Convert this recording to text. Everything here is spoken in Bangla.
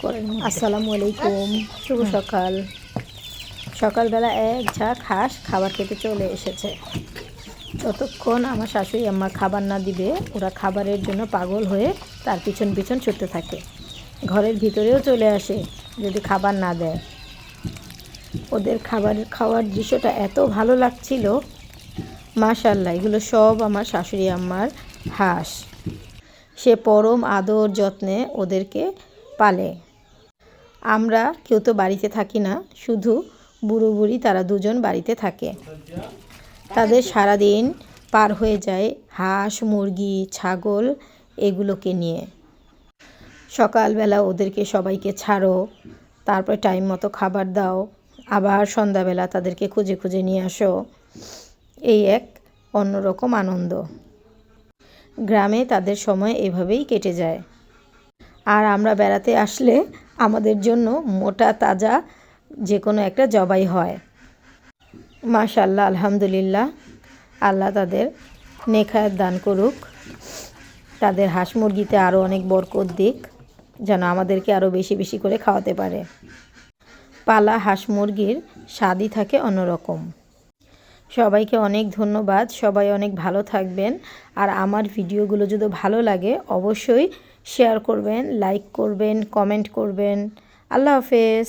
আসসালামু আলাইকুম, শুভ সকাল। সকালবেলা এক ঝাঁক হাঁস খাবার খেতে চলে এসেছে। যতক্ষণ আমার শাশুড়ি আম্মা খাবার না দিবে ওরা খাবারের জন্য পাগল হয়ে তার পিছন পিছন ছুটতে থাকে। ঘরের ভিতরেও চলে আসে যদি খাবার না দেয়। ওদের খাওয়ার দৃশ্যটা এত ভালো লাগছিল, মাশাআল্লাহ। এগুলো সব আমার শাশুড়ি আম্মার হাঁস। সে পরম আদর যত্নে ওদেরকে পালে। আমরা কেউ তো বাড়িতে থাকি না, শুধু বুড়ো বুড়ি তারা দুজন বাড়িতে থাকে। তাদের সারাদিন পার হয়ে যায় হাঁস, মুরগি, ছাগল এগুলোকে নিয়ে। সকালবেলা ওদেরকে সবাইকে ছাড়ো, তারপর টাইম মতো খাবার দাও, আবার সন্ধ্যাবেলা তাদেরকে খুঁজে খুঁজে নিয়ে আসো। এই এক অন্যরকম আনন্দ। গ্রামে তাদের সময় এভাবেই কেটে যায়। আর আমরা বেড়াতে আসলে আমাদের জন্য মোটা তাজা যে কোনো একটা জবাই হয়। মাশাআল্লাহ, আলহামদুলিল্লাহ। আল্লাহ তাদের নেখায়াত দান করুক, তাদের হাঁস মুরগিতে আরও অনেক বরকত দিক, যেন আমাদেরকে আরও বেশি বেশি করে খাওয়াতে পারে। পালা হাঁস মুরগির স্বাদই থাকে অন্যরকম। সবাইকে অনেক ধন্যবাদ, সবাই অনেক ভালো থাকবেন। আর আমার ভিডিওগুলো যদি ভালো লাগে অবশ্যই শেয়ার করবেন, লাইক করবেন, কমেন্ট করবেন। আল্লাহ হাফেজ।